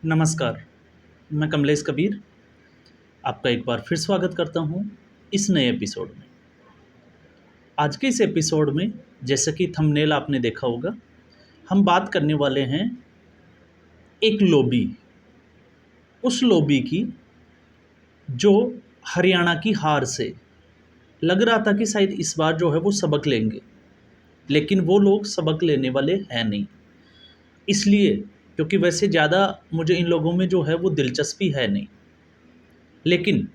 नमस्कार, मैं कमलेश कबीर आपका एक बार फिर स्वागत करता हूँ इस नए एपिसोड में। आज के इस एपिसोड में जैसे कि थंबनेल आपने देखा होगा, हम बात करने वाले हैं एक लॉबी, उस लॉबी की जो हरियाणा की हार से लग रहा था कि शायद इस बार जो है वो सबक लेंगे, लेकिन वो लोग सबक लेने वाले हैं नहीं। इसलिए क्योंकि वैसे ज़्यादा मुझे इन लोगों में जो है वो दिलचस्पी है नहीं, लेकिन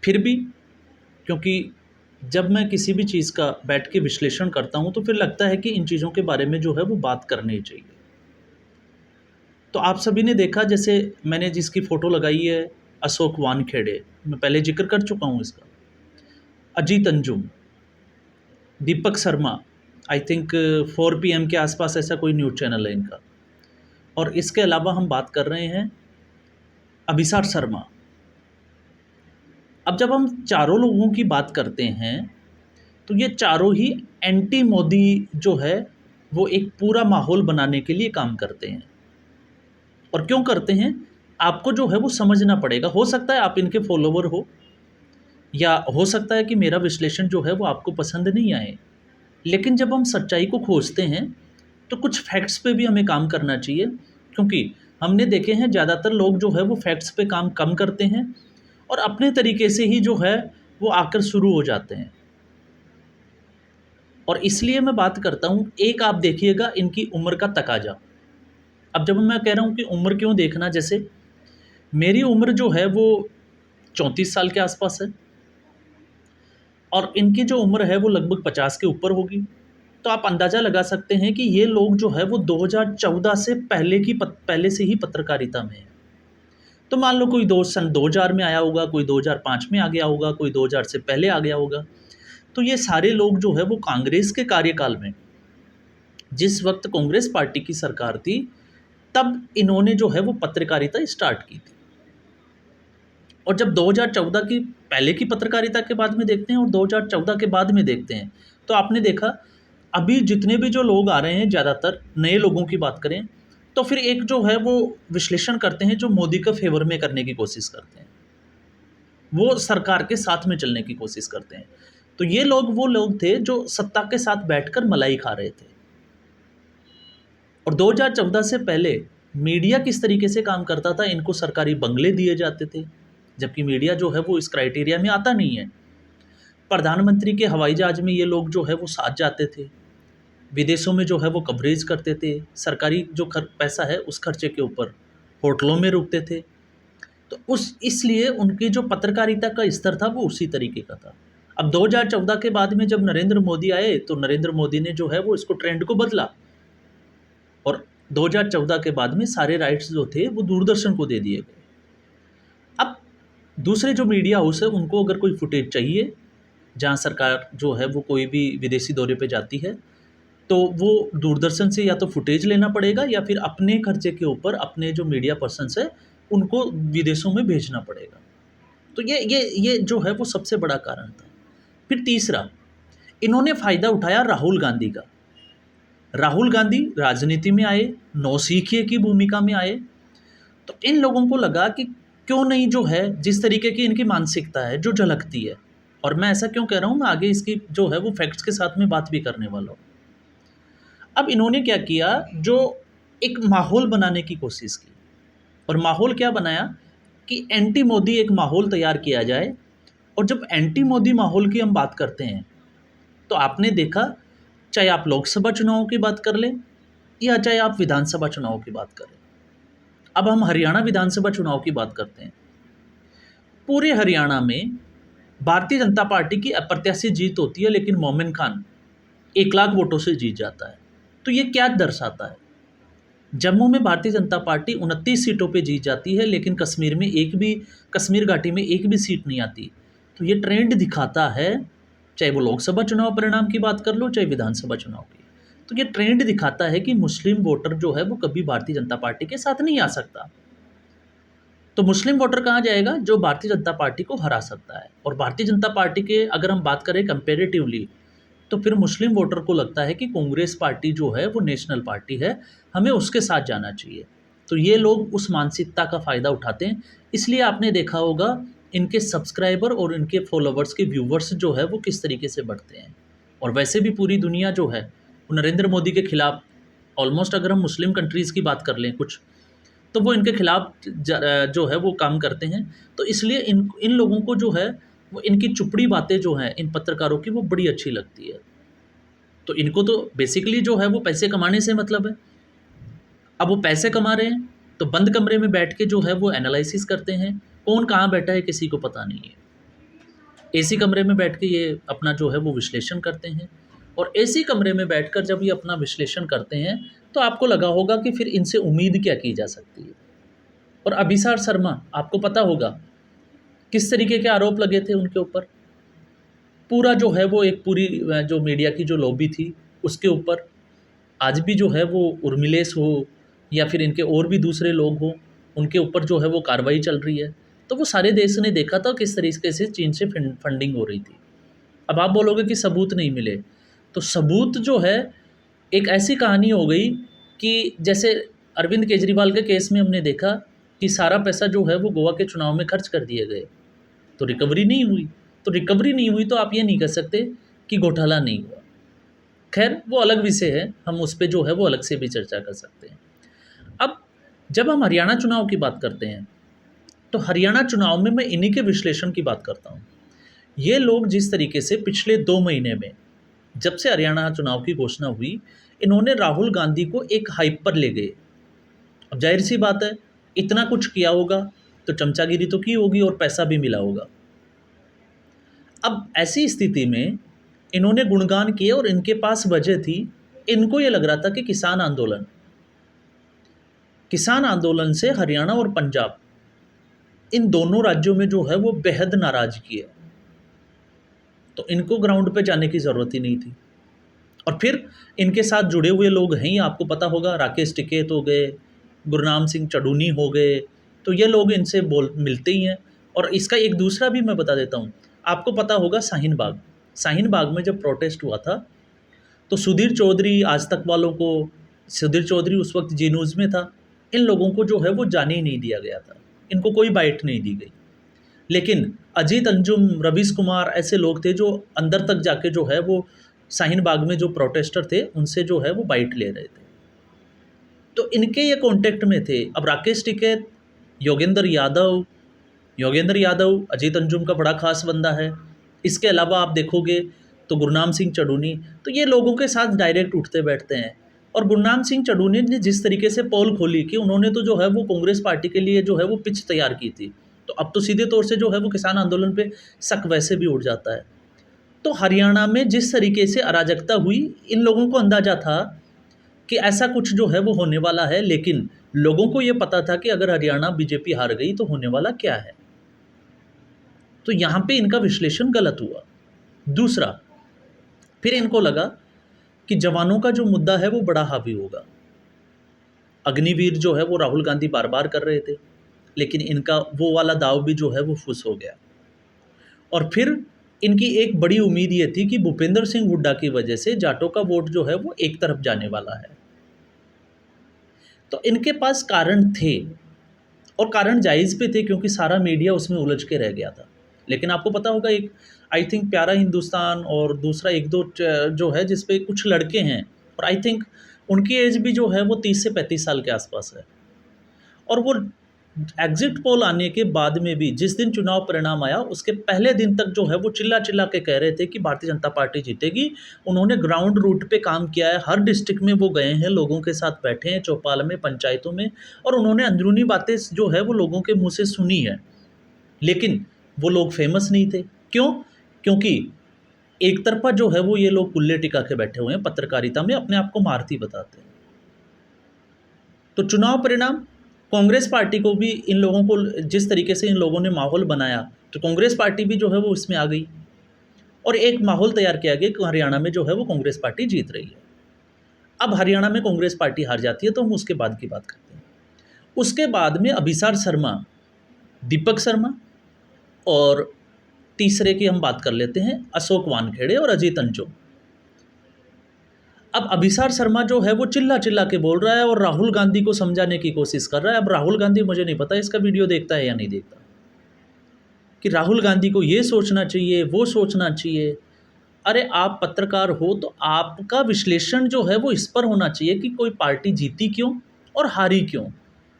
फिर भी क्योंकि जब मैं किसी भी चीज़ का बैठ के विश्लेषण करता हूँ तो फिर लगता है कि इन चीज़ों के बारे में जो है वो बात करनी चाहिए। तो आप सभी ने देखा, जैसे मैंने जिसकी फ़ोटो लगाई है अशोक वानखेड़े, मैं पहले जिक्र कर चुका हूँ इसका, Ajit Anjum, Deepak Sharma, I think 4 PM के आसपास ऐसा कोई न्यूज़ चैनल है इनका। और इसके अलावा हम बात कर रहे हैं अभिसार शर्मा। अब जब हम चारों लोगों की बात करते हैं तो ये चारों ही एंटी मोदी जो है वो एक पूरा माहौल बनाने के लिए काम करते हैं। और क्यों करते हैं आपको जो है वो समझना पड़ेगा। हो सकता है आप इनके फॉलोवर हो, या हो सकता है कि मेरा विश्लेषण जो है वो आपको पसंद नहीं आए, लेकिन जब हम सच्चाई को खोजते हैं तो कुछ फैक्ट्स पे भी हमें काम करना चाहिए, क्योंकि हमने देखे हैं ज़्यादातर लोग जो है वो फैक्ट्स पे काम कम करते हैं और अपने तरीके से ही जो है वो आकर शुरू हो जाते हैं। और इसलिए मैं बात करता हूँ, एक आप देखिएगा इनकी उम्र का तकाजा। अब जब मैं कह रहा हूँ कि उम्र क्यों देखना, जैसे मेरी उम्र जो है वो 34 साल के आसपास है और इनकी जो उम्र है वो लगभग 50 के ऊपर होगी। तो आप अंदाज़ा लगा सकते हैं कि ये लोग जो है वो 2014 से पहले से ही पत्रकारिता में है। तो मान लो कोई दो सन 2000 में आया होगा, कोई 2005 में आ गया होगा, कोई 2000 से पहले आ गया होगा। तो ये सारे लोग जो है वो कांग्रेस के कार्यकाल में, जिस वक्त कांग्रेस पार्टी की सरकार थी, तब इन्होंने जो है वो पत्रकारिता स्टार्ट की थी। और जब 2014 की पहले की पत्रकारिता के बाद में देखते हैं और 2014 के बाद में देखते हैं, तो आपने देखा अभी जितने भी जो लोग आ रहे हैं, ज़्यादातर नए लोगों की बात करें तो फिर एक जो है वो विश्लेषण करते हैं जो मोदी का फेवर में करने की कोशिश करते हैं, वो सरकार के साथ में चलने की कोशिश करते हैं। तो ये लोग वो लोग थे जो सत्ता के साथ बैठकर मलाई खा रहे थे। और 2014 से पहले मीडिया किस तरीके से काम करता था, इनको सरकारी बंगले दिए जाते थे, जबकि मीडिया जो है वो इस क्राइटेरिया में आता नहीं है। प्रधानमंत्री के हवाई जहाज में ये लोग जो है वो साथ जाते थे, विदेशों में जो है वो कवरेज करते थे, सरकारी जो पैसा है उस खर्चे के ऊपर होटलों में रुकते थे। तो उस इसलिए उनकी जो पत्रकारिता का स्तर था वो उसी तरीके का था। अब 2014 के बाद में जब नरेंद्र मोदी आए तो नरेंद्र मोदी ने जो है वो इसको ट्रेंड को बदला, और 2014 के बाद में सारे राइट्स जो थे वो दूरदर्शन को दे दिए गए। अब दूसरे जो मीडिया हाउस है उनको अगर कोई फुटेज चाहिए, जहाँ सरकार जो है वो कोई भी विदेशी दौरे पे जाती है, तो वो दूरदर्शन से या तो फुटेज लेना पड़ेगा या फिर अपने खर्चे के ऊपर अपने जो मीडिया पर्सन्स है उनको विदेशों में भेजना पड़ेगा। तो ये जो है वो सबसे बड़ा कारण था। फिर तीसरा, इन्होंने फ़ायदा उठाया राहुल गांधी का। राहुल गांधी राजनीति में आए, नौसिखिए की भूमिका में आए, तो इन लोगों को लगा कि क्यों नहीं जो है जिस तरीके की इनकी मानसिकता है जो झलकती है। और मैं ऐसा क्यों कह रहा हूँ, मैं आगे इसकी जो है वो फैक्ट्स के साथ में बात भी करने वाला हूँ। अब इन्होंने क्या किया, जो एक माहौल बनाने की कोशिश की, और माहौल क्या बनाया कि एंटी मोदी एक माहौल तैयार किया जाए। और जब एंटी मोदी माहौल की हम बात करते हैं तो आपने देखा, चाहे आप लोकसभा चुनावों की बात कर लें या चाहे आप विधानसभा चुनाव की बात करें। अब हम हरियाणा विधानसभा चुनाव की बात करते हैं। पूरे हरियाणा में भारतीय जनता पार्टी की अप्रत्याशित जीत होती है, लेकिन मोमिन खान 1 लाख वोटों से जीत जाता है। तो ये क्या दर्शाता है, जम्मू में भारतीय जनता पार्टी 29 सीटों पे जीत जाती है, लेकिन कश्मीर घाटी में एक भी सीट नहीं आती। तो ये ट्रेंड दिखाता है, चाहे वो लोकसभा चुनाव परिणाम की बात कर लो चाहे विधानसभा चुनाव की, तो ये ट्रेंड दिखाता है कि मुस्लिम वोटर जो है वो कभी भारतीय जनता पार्टी के साथ नहीं आ सकता। तो मुस्लिम वोटर कहाँ जाएगा, जो भारतीय जनता पार्टी को हरा सकता है। और भारतीय जनता पार्टी के अगर हम बात करें कंपेरेटिवली, तो फिर मुस्लिम वोटर को लगता है कि कांग्रेस पार्टी जो है वो नेशनल पार्टी है, हमें उसके साथ जाना चाहिए। तो ये लोग उस मानसिकता का फ़ायदा उठाते हैं। इसलिए आपने देखा होगा इनके सब्सक्राइबर और इनके फॉलोवर्स के व्यूवर्स जो है वो किस तरीके से बढ़ते हैं। और वैसे भी पूरी दुनिया जो है वो नरेंद्र मोदी के खिलाफ, ऑलमोस्ट अगर हम मुस्लिम कंट्रीज़ की बात कर लें कुछ, तो वो इनके खिलाफ जो है वो काम करते हैं। तो इसलिए इन इन लोगों को जो है वो इनकी चुपड़ी बातें जो हैं इन पत्रकारों की वो बड़ी अच्छी लगती है। तो इनको तो बेसिकली जो है वो पैसे कमाने से मतलब है। अब वो पैसे कमा रहे हैं तो बंद कमरे में बैठ के जो है वो एनालिसिस करते हैं। कौन कहाँ बैठा है किसी को पता नहीं है। एसी कमरे में बैठ के ये अपना जो है वो विश्लेषण करते हैं। और एसी कमरे में बैठकर जब ये अपना विश्लेषण करते हैं तो आपको लगा होगा कि फिर इनसे उम्मीद क्या की जा सकती है। और अभिसार शर्मा, आपको पता होगा किस तरीके के आरोप लगे थे उनके ऊपर। पूरा जो है वो एक पूरी जो मीडिया की जो लॉबी थी उसके ऊपर आज भी जो है वो उर्मिलेश हो या फिर इनके और भी दूसरे लोग हों, उनके ऊपर जो है वो कार्रवाई चल रही है। तो वो सारे देश ने देखा था किस तरीके से चीन से फंडिंग हो रही थी। अब आप बोलोगे कि सबूत नहीं मिले, तो सबूत जो है एक ऐसी कहानी हो गई कि जैसे अरविंद केजरीवाल के केस में हमने देखा कि सारा पैसा जो है वो गोवा के चुनाव में खर्च कर दिए गए, तो रिकवरी नहीं हुई। तो रिकवरी नहीं हुई तो आप ये नहीं कह सकते कि घोटाला नहीं हुआ। खैर वो अलग विषय है, हम उस पे जो है वो अलग से भी चर्चा कर सकते हैं। अब जब हम हरियाणा चुनाव की बात करते हैं तो हरियाणा चुनाव में मैं इन्हीं के विश्लेषण की बात करता हूँ। ये लोग जिस तरीके से पिछले 2 महीने में जब से हरियाणा चुनाव की घोषणा हुई, इन्होंने राहुल गांधी को एक हाइप पर ले गए। अब जाहिर सी बात है, इतना कुछ किया होगा तो चमचागिरी तो की होगी और पैसा भी मिला होगा। अब ऐसी स्थिति में इन्होंने गुणगान किए और इनके पास वजह थी। इनको ये लग रहा था कि किसान आंदोलन से हरियाणा और पंजाब इन दोनों राज्यों में जो है वो बेहद नाराजगी है, तो इनको ग्राउंड पे जाने की ज़रूरत ही नहीं थी। और फिर इनके साथ जुड़े हुए लोग हैं ही, आपको पता होगा, राकेश टिकैत हो गए, गुरनाम सिंह चढ़ूनी हो गए, तो ये लोग इनसे मिलते ही हैं। और इसका एक दूसरा भी मैं बता देता हूँ, आपको पता होगा शाहीन बाग में जब प्रोटेस्ट हुआ था तो सुधीर चौधरी, आज तक वालों को, सुधीर चौधरी उस वक्त जी न्यूज़ में था, इन लोगों को जो है वो जाने ही नहीं दिया गया था, इनको कोई बाइट नहीं दी गई। लेकिन अजीत अंजुम, रवीश कुमार ऐसे लोग थे जो अंदर तक जाके जो है वो शाहीन बाग में जो प्रोटेस्टर थे उनसे जो है वो बाइट ले रहे थे, तो इनके ये कॉन्टेक्ट में थे। अब राकेश टिकैत, योगेंद्र यादव अजीत अंजुम का बड़ा खास बंदा है। इसके अलावा आप देखोगे तो गुरनाम सिंह चढ़ूनी, तो ये लोगों के साथ डायरेक्ट उठते बैठते हैं। और गुरनाम सिंह चढ़ूनी ने जिस तरीके से पोल खोली कि उन्होंने तो जो है वो कांग्रेस पार्टी के लिए जो है वो पिच तैयार की थी, तो अब तो सीधे तौर से जो है वो किसान आंदोलन पे शक वैसे भी उठ जाता है। तो हरियाणा में जिस तरीके से अराजकता हुई, इन लोगों को अंदाज़ा था कि ऐसा कुछ जो है वो होने वाला है, लेकिन लोगों को ये पता था कि अगर हरियाणा बीजेपी हार गई तो होने वाला क्या है। तो यहाँ पे इनका विश्लेषण गलत हुआ। दूसरा, फिर इनको लगा कि जवानों का जो मुद्दा है वो बड़ा हावी होगा। अग्निवीर जो है वो राहुल गांधी बार बार कर रहे थे, लेकिन इनका वो वाला दाव भी जो है वो फुस हो गया। और फिर इनकी एक बड़ी उम्मीद ये थी कि भूपेंद्र सिंह हुड्डा की वजह से जाटों का वोट जो है वो एक तरफ जाने वाला है। तो इनके पास कारण थे और कारण जायज़ पे थे, क्योंकि सारा मीडिया उसमें उलझ के रह गया था। लेकिन आपको पता होगा, एक आई थिंक प्यारा हिंदुस्तान और दूसरा एक दो जो है जिस पे कुछ लड़के हैं, और आई थिंक उनकी एज भी जो है वो 30 से 35 साल के आसपास है। और वो एग्जिट पोल आने के बाद में भी जिस दिन चुनाव परिणाम आया उसके पहले दिन तक जो है वो चिल्ला चिल्ला के कह रहे थे कि भारतीय जनता पार्टी जीतेगी। उन्होंने ग्राउंड रूट पे काम किया है, हर डिस्ट्रिक्ट में वो गए हैं, लोगों के साथ बैठे हैं, चौपाल में, पंचायतों में, और उन्होंने अंदरूनी बातें जो है वो लोगों के मुँह से सुनी है। लेकिन वो लोग फेमस नहीं थे। क्यों? क्योंकि एक तरफा जो है वो ये लोग कुल्ले टिका के बैठे हुए हैं, पत्रकारिता में अपने आप को महारथी बताते हैं। तो चुनाव परिणाम, कांग्रेस पार्टी को भी इन लोगों को जिस तरीके से इन लोगों ने माहौल बनाया, तो कांग्रेस पार्टी भी जो है वो इसमें आ गई और एक माहौल तैयार किया गया कि हरियाणा में जो है वो कांग्रेस पार्टी जीत रही है। अब हरियाणा में कांग्रेस पार्टी हार जाती है तो हम उसके बाद की बात करते हैं। उसके बाद में अभिसार शर्मा, दीपक शर्मा, और तीसरे की हम बात कर लेते हैं अशोक वानखेड़े और अजीत अंजुम। अब अभिसार शर्मा जो है वो चिल्ला चिल्ला के बोल रहा है और राहुल गांधी को समझाने की कोशिश कर रहा है। अब राहुल गांधी, मुझे नहीं पता इसका वीडियो देखता है या नहीं देखता, कि राहुल गांधी को ये सोचना चाहिए, वो सोचना चाहिए। अरे आप पत्रकार हो तो आपका विश्लेषण जो है वो इस पर होना चाहिए कि कोई पार्टी जीती क्यों और हारी क्यों,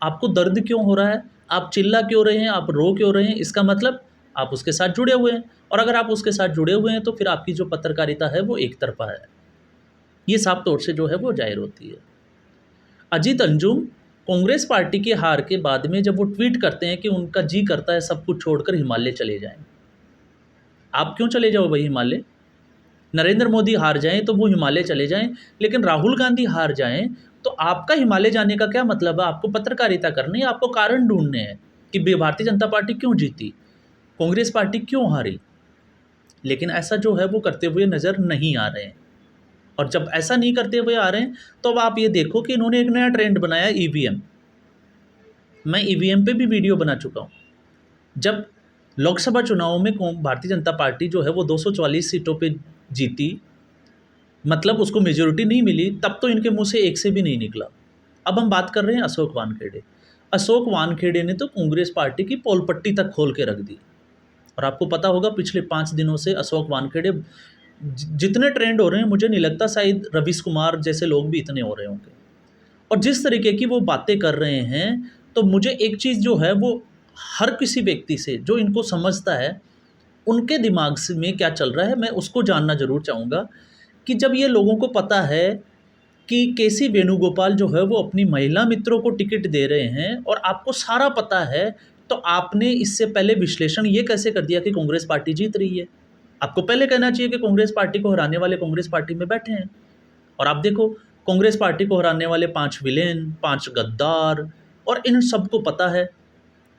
आपको दर्द क्यों हो रहा है, आप चिल्ला क्यों रहे हैं, आप रो क्यों रहे हैं, इसका मतलब आप उसके साथ जुड़े हुए हैं। और अगर आप उसके साथ जुड़े हुए हैं तो फिर आपकी जो पत्रकारिता है वो एक तरफा है, ये साफ तौर से जो है वो जाहिर होती है। अजीत अंजुम कांग्रेस पार्टी की हार के बाद में जब वो ट्वीट करते हैं कि उनका जी करता है सब कुछ छोड़कर हिमालय चले जाएं, आप क्यों चले जाओ भाई हिमालय? नरेंद्र मोदी हार जाएं तो वो हिमालय चले जाएं, लेकिन राहुल गांधी हार जाएं तो आपका हिमालय जाने का क्या मतलब है? आपको पत्रकारिता करनी है, आपको कारण ढूंढने हैं कि भारतीय जनता पार्टी क्यों जीती, कांग्रेस पार्टी क्यों हारी। लेकिन ऐसा जो है वो करते हुए नज़र नहीं आ रहे हैं। और जब ऐसा नहीं करते हुए आ रहे हैं तो अब आप ये देखो कि इन्होंने एक नया ट्रेंड बनाया, ईवीएम। मैं ईवीएम पे भी वीडियो बना चुका हूँ। जब लोकसभा चुनाव में भारतीय जनता पार्टी जो है वो 244 सीटों पे जीती, मतलब उसको मेजोरिटी नहीं मिली, तब तो इनके मुंह से एक से भी नहीं निकला। अब हम बात कर रहे हैं अशोक वानखेड़े। अशोक वानखेड़े ने तो कांग्रेस पार्टी की पोल पट्टी तक खोल के रख दी। और आपको पता होगा पिछले 5 दिनों से अशोक वानखेड़े जितने ट्रेंड हो रहे हैं, मुझे नहीं लगता शायद रवीश कुमार जैसे लोग भी इतने हो रहे होंगे। और जिस तरीके की वो बातें कर रहे हैं, तो मुझे एक चीज़ जो है वो हर किसी व्यक्ति से जो इनको समझता है, उनके दिमाग से में क्या चल रहा है, मैं उसको जानना ज़रूर चाहूँगा। कि जब ये लोगों को पता है कि केसी वेणुगोपाल जो है वो अपनी महिला मित्रों को टिकट दे रहे हैं और आपको सारा पता है, तो आपने इससे पहले विश्लेषण ये कैसे कर दिया कि कांग्रेस पार्टी जीत रही है? आपको पहले कहना चाहिए कि कांग्रेस पार्टी को हराने वाले कांग्रेस पार्टी में बैठे हैं। और आप देखो, कांग्रेस पार्टी को हराने वाले 5 विलेन, 5 गद्दार, और इन सबको पता है।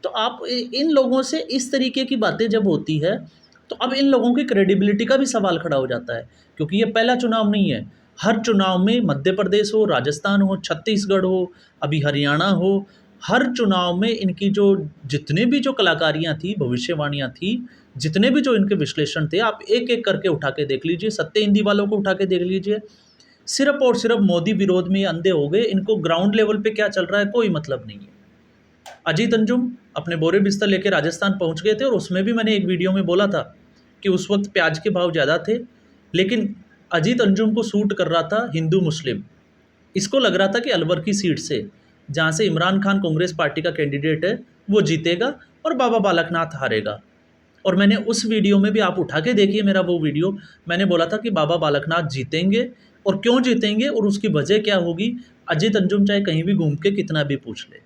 तो आप इन लोगों से इस तरीके की बातें जब होती है, तो अब इन लोगों की क्रेडिबिलिटी का भी सवाल खड़ा हो जाता है। क्योंकि ये पहला चुनाव नहीं है, हर चुनाव में मध्य प्रदेश हो, राजस्थान हो, छत्तीसगढ़ हो, अभी हरियाणा हो, हर चुनाव में इनकी जो जितने भी जो कलाकारियाँ थी, भविष्यवाणियाँ थी, जितने भी जो इनके विश्लेषण थे, आप एक एक करके उठा के देख लीजिए, सत्य हिंदी वालों को उठा के देख लीजिए। सिर्फ और सिर्फ मोदी विरोध में अंधे हो गए, इनको ग्राउंड लेवल पे क्या चल रहा है कोई मतलब नहीं है। अजीत अंजुम अपने बोरे बिस्तर लेके राजस्थान पहुंच गए थे, और उसमें भी मैंने एक वीडियो में बोला था कि उस वक्त प्याज के भाव ज़्यादा थे, लेकिन अजीत अंजुम को सूट कर रहा था हिंदू मुस्लिम। इसको लग रहा था कि अलवर की सीट से, जहाँ से इमरान खान कांग्रेस पार्टी का कैंडिडेट है, वो जीतेगा और बाबा बालकनाथ हारेगा। और मैंने उस वीडियो में भी, आप उठा के देखिए मेरा वो वीडियो, मैंने बोला था कि बाबा बालकनाथ जीतेंगे, और क्यों जीतेंगे और उसकी वजह क्या होगी, अजीत अंजुम चाहे कहीं भी घूम के कितना भी पूछ ले।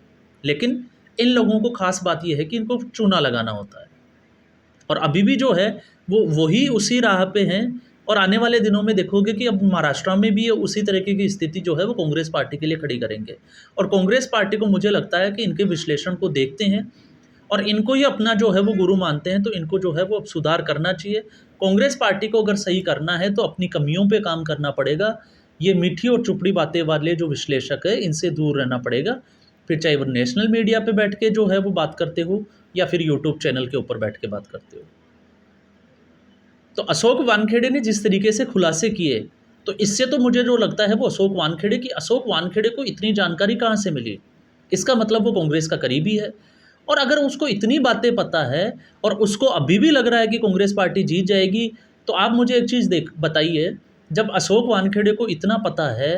लेकिन इन लोगों को खास बात यह है कि इनको चूना लगाना होता है, और अभी भी जो है वो वही उसी राह पे हैं। और आने वाले दिनों में देखोगे कि अब महाराष्ट्र में भी उसी तरीके की स्थिति जो है वो कांग्रेस पार्टी के लिए खड़ी करेंगे। और कांग्रेस पार्टी को मुझे लगता है कि इनके विश्लेषण को देखते हैं और इनको ही अपना जो है वो गुरु मानते हैं, तो इनको जो है वो अब सुधार करना चाहिए। कांग्रेस पार्टी को अगर सही करना है तो अपनी कमियों पे काम करना पड़ेगा। ये मीठी और चुपड़ी बातें वाले जो विश्लेषक है, इनसे दूर रहना पड़ेगा। फिर चाहे वो नेशनल मीडिया पे बैठ के जो है वो बात करते हो, या फिर यूट्यूब चैनल के ऊपर बैठ के बात करते हो। तो अशोक वानखेड़े ने जिस तरीके से खुलासे किए, तो इससे तो मुझे जो लगता है वो अशोक वानखेड़े को इतनी जानकारी कहाँ से मिली? इसका मतलब वो कांग्रेस का करीबी है। और अगर उसको इतनी बातें पता है और उसको अभी भी लग रहा है कि कांग्रेस पार्टी जीत जाएगी, तो आप मुझे एक चीज़ बताइए, जब अशोक वानखेड़े को इतना पता है,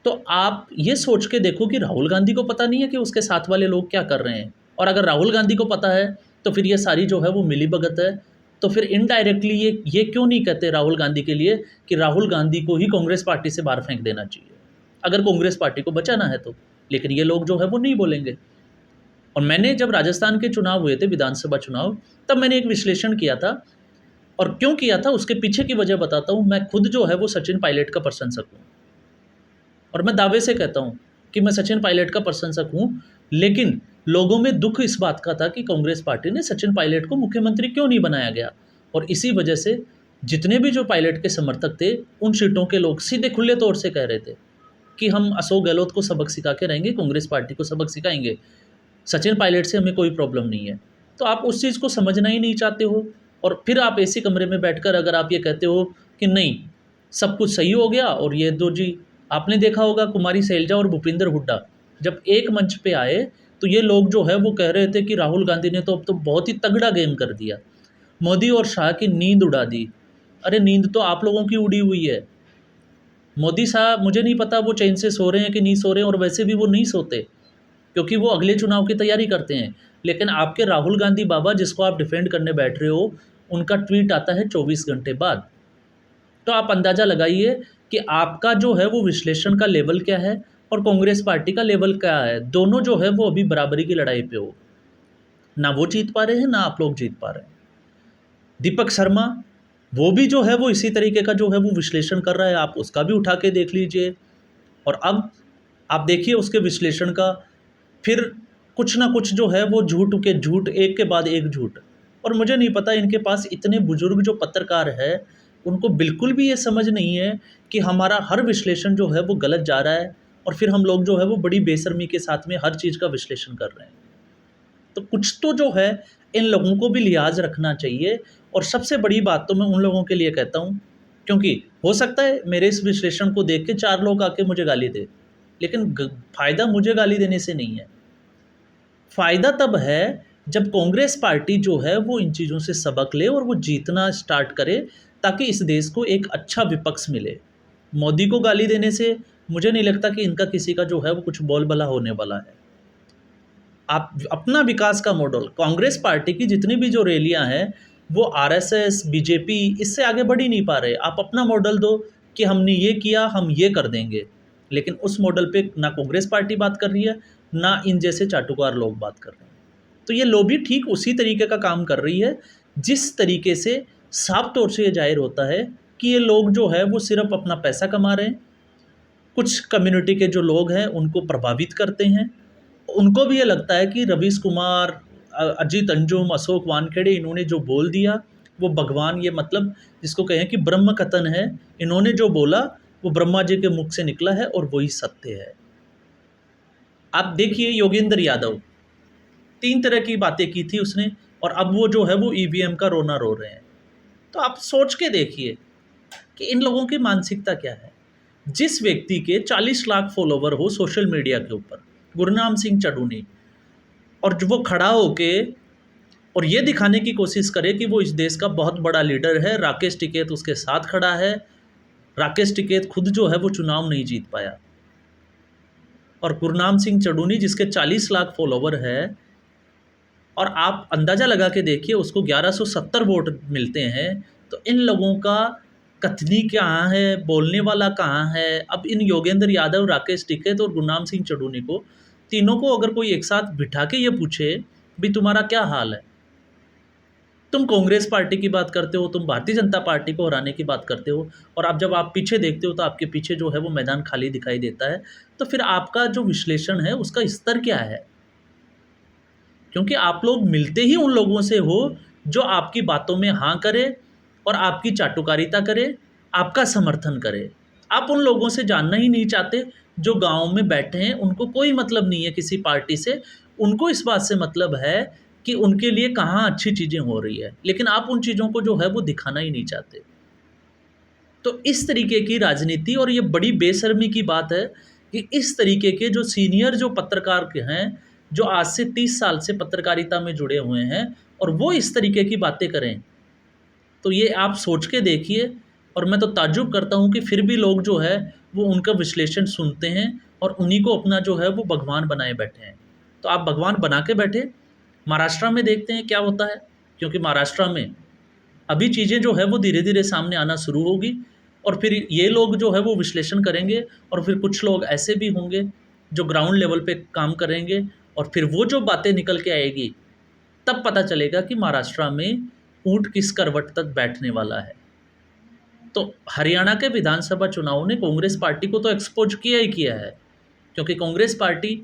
तो आप ये सोच के देखो कि राहुल गांधी को पता नहीं है कि उसके साथ वाले लोग क्या कर रहे हैं। और अगर राहुल गांधी को पता है तो फिर ये सारी जो है वो मिलीभगत है। तो फिर इनडायरेक्टली ये क्यों नहीं कहते राहुल गांधी के लिए कि राहुल गांधी को ही कांग्रेस पार्टी से बाहर फेंक देना चाहिए, अगर कांग्रेस पार्टी को बचाना है तो। लेकिन ये लोग जो है वो नहीं बोलेंगे। और मैंने जब राजस्थान के चुनाव हुए थे, विधानसभा चुनाव, तब मैंने एक विश्लेषण किया था, और क्यों किया था उसके पीछे की वजह बताता हूँ। मैं खुद जो है वो सचिन पायलट का प्रशंसक हूँ, और मैं दावे से कहता हूँ कि मैं सचिन पायलट का प्रशंसक हूँ। लेकिन लोगों में दुख इस बात का था कि कांग्रेस पार्टी ने सचिन पायलट को मुख्यमंत्री क्यों नहीं बनाया गया। और इसी वजह से जितने भी जो पायलट के समर्थक थे, उन सीटों के लोग सीधे खुले तौर से कह रहे थे कि हम अशोक गहलोत को सबक सिखा के रहेंगे, कांग्रेस पार्टी को सबक सिखाएंगे, सचिन पायलट से हमें कोई प्रॉब्लम नहीं है। तो आप उस चीज़ को समझना ही नहीं चाहते हो, और फिर आप ऐसे कमरे में बैठकर अगर आप ये कहते हो कि नहीं, सब कुछ सही हो गया। और ये दो जी, आपने देखा होगा कुमारी शैलजा और भूपिंदर हुड्डा जब एक मंच पे आए, तो ये लोग जो है वो कह रहे थे कि राहुल गांधी ने तो अब तो बहुत ही तगड़ा गेम कर दिया, मोदी और शाह की नींद उड़ा दी। अरे नींद तो आप लोगों की उड़ी हुई है। मोदी साहब मुझे नहीं पता वो चैन से सो रहे हैं कि नहीं सो रहे हैं, और वैसे भी वो नहीं सोते क्योंकि वो अगले चुनाव की तैयारी करते हैं। लेकिन आपके राहुल गांधी बाबा जिसको आप डिफेंड करने बैठ रहे हो, उनका ट्वीट आता है 24 घंटे बाद। तो आप अंदाज़ा लगाइए कि आपका जो है वो विश्लेषण का लेवल क्या है और कांग्रेस पार्टी का लेवल क्या है। दोनों जो है वो अभी बराबरी की लड़ाई पे हो, ना वो जीत पा रहे हैं ना आप लोग जीत पा रहे हैं। दीपक शर्मा वो भी जो है वो इसी तरीके का जो है वो विश्लेषण कर रहा है, आप उसका भी उठा के देख लीजिए। और अब आप देखिए उसके विश्लेषण का, फिर कुछ ना कुछ जो है वो झूठ के झूठ, एक के बाद एक झूठ। और मुझे नहीं पता इनके पास इतने बुजुर्ग जो पत्रकार है, उनको बिल्कुल भी ये समझ नहीं है कि हमारा हर विश्लेषण जो है वो गलत जा रहा है, और फिर हम लोग जो है वो बड़ी बेशर्मी के साथ में हर चीज़ का विश्लेषण कर रहे हैं। तो कुछ तो जो है इन लोगों को भी लिहाज रखना चाहिए। और सबसे बड़ी बात तो मैं उन लोगों के लिए कहता हूँ, क्योंकि हो सकता है मेरे इस विश्लेषण को देख के 4 लोग आके मुझे गाली दे, लेकिन फ़ायदा मुझे गाली देने से नहीं है। फ़ायदा तब है जब कांग्रेस पार्टी जो है वो इन चीज़ों से सबक ले और वो जीतना स्टार्ट करे, ताकि इस देश को एक अच्छा विपक्ष मिले। मोदी को गाली देने से मुझे नहीं लगता कि इनका किसी का जो है वो कुछ बोलबाला होने वाला है। आप अपना विकास का मॉडल, कांग्रेस पार्टी की जितनी भी जो रैलियां हैं वो आरएसएस, बीजेपी इससे आगे बढ़ ही नहीं पा रहे। आप अपना मॉडल दो कि हमने ये किया, हम ये कर देंगे, लेकिन उस मॉडल पे ना कांग्रेस पार्टी बात कर रही है, ना इन जैसे चाटुकार लोग बात कर रहे हैं। तो ये लॉबी ठीक उसी तरीके का काम कर रही है जिस तरीके से साफ तौर से ये जाहिर होता है कि ये लोग जो है वो सिर्फ अपना पैसा कमा रहे हैं, कुछ कम्युनिटी के जो लोग हैं उनको प्रभावित करते हैं। उनको भी ये लगता है कि रवीश कुमार, अजीत अंजुम, अशोक वानखेड़े इन्होंने जो बोल दिया वो भगवान, ये मतलब जिसको कहें कि ब्रह्म कथन है, इन्होंने जो बोला वो ब्रह्मा जी के मुख से निकला है और वही सत्य है। आप देखिए योगेंद्र यादव 3 तरह की बातें की थी उसने, और अब वो जो है वो ईवीएम का रोना रो रहे हैं। तो आप सोच के देखिए कि इन लोगों की मानसिकता क्या है। जिस व्यक्ति के 40 लाख फॉलोवर हो सोशल मीडिया के ऊपर, गुरनाम सिंह चढ़ूनी, और जो वो खड़ा होके और ये दिखाने की कोशिश करे कि वो इस देश का बहुत बड़ा लीडर है, राकेश टिकैत उसके साथ खड़ा है। राकेश टिकैत खुद जो है वो चुनाव नहीं जीत पाया, और गुरनाम सिंह चढ़ूनी जिसके 40 लाख फॉलोवर है, और आप अंदाज़ा लगा के देखिए उसको 1170 वोट मिलते हैं। तो इन लोगों का कथनी कहाँ है, बोलने वाला कहाँ है। अब इन योगेंद्र यादव, राकेश टिकैत और गुरनाम सिंह चढ़ूनी को, तीनों को अगर कोई एक साथ बिठा के ये पूछे भी तुम्हारा क्या हाल है, तुम कांग्रेस पार्टी की बात करते हो, तुम भारतीय जनता पार्टी को हराने की बात करते हो, और अब जब आप पीछे देखते हो तो आपके पीछे जो है वो मैदान खाली दिखाई देता है, तो फिर आपका जो विश्लेषण है उसका स्तर क्या है। क्योंकि आप लोग मिलते ही उन लोगों से हो जो आपकी बातों में हाँ करे और आपकी चाटुकारिता करे, आपका समर्थन करे। आप उन लोगों से जानना ही नहीं चाहते जो गाँव में बैठे हैं, उनको कोई मतलब नहीं है किसी पार्टी से। उनको इस बात से मतलब है कि उनके लिए कहाँ अच्छी चीज़ें हो रही है, लेकिन आप उन चीज़ों को जो है वो दिखाना ही नहीं चाहते। तो इस तरीके की राजनीति, और ये बड़ी बेशर्मी की बात है कि इस तरीके के जो सीनियर जो पत्रकार के हैं, जो आज से 30 साल से पत्रकारिता में जुड़े हुए हैं, और वो इस तरीके की बातें करें, तो ये आप सोच के देखिए। और मैं तो ताज्जुब करता हूँ कि फिर भी लोग जो है वो उनका विश्लेषण सुनते हैं और उन्हीं को अपना जो है वो भगवान बनाए बैठे हैं। तो आप भगवान बना के बैठे, महाराष्ट्र में देखते हैं क्या होता है, क्योंकि महाराष्ट्र में अभी चीज़ें जो है वो धीरे धीरे सामने आना शुरू होगी, और फिर ये लोग जो है वो विश्लेषण करेंगे, और फिर कुछ लोग ऐसे भी होंगे जो ग्राउंड लेवल पे काम करेंगे, और फिर वो जो बातें निकल के आएगी तब पता चलेगा कि महाराष्ट्र में ऊँट किस करवट तक बैठने वाला है। तो हरियाणा के विधानसभा चुनाव ने कांग्रेस पार्टी को तो एक्सपोज किया ही किया है, क्योंकि कांग्रेस पार्टी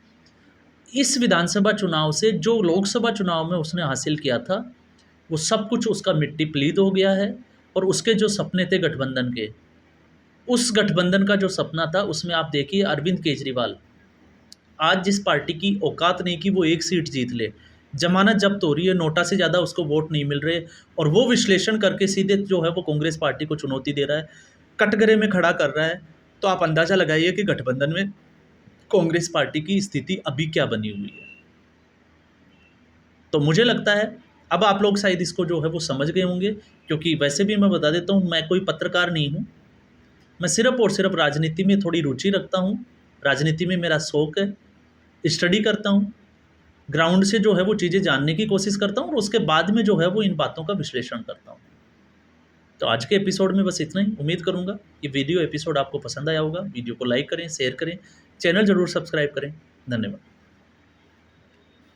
इस विधानसभा चुनाव से जो लोकसभा चुनाव में उसने हासिल किया था वो सब कुछ उसका मिट्टी पलीद हो गया है। और उसके जो सपने थे गठबंधन के, उस गठबंधन का जो सपना था उसमें आप देखिए अरविंद केजरीवाल आज जिस पार्टी की औकात नहीं कि वो एक सीट जीत ले, जमानत जब्त हो रही है, नोटा से ज़्यादा उसको वोट नहीं मिल रहे, और वो विश्लेषण करके सीधे जो है वो कांग्रेस पार्टी को चुनौती दे रहा है। कटघरे में खड़ा कर रहा है, तो आप अंदाज़ा लगाइए कि गठबंधन में कांग्रेस पार्टी की स्थिति अभी क्या बनी हुई है। तो मुझे लगता है अब आप लोग शायद इसको जो है वो समझ गए होंगे, क्योंकि वैसे भी मैं बता देता हूँ, मैं कोई पत्रकार नहीं हूँ। मैं सिर्फ़ और सिर्फ राजनीति में थोड़ी रुचि रखता हूँ, राजनीति में मेरा शौक है, स्टडी करता हूँ, ग्राउंड से जो है वो चीज़ें जानने की कोशिश करता हूँ और उसके बाद में जो है वो इन बातों का विश्लेषण करता हूँ। तो आज के एपिसोड में बस इतना ही। उम्मीद करूँगा कि वीडियो एपिसोड आपको पसंद आया होगा। वीडियो को लाइक करें, शेयर करें, चैनल ज़रूर सब्सक्राइब करें। धन्यवाद।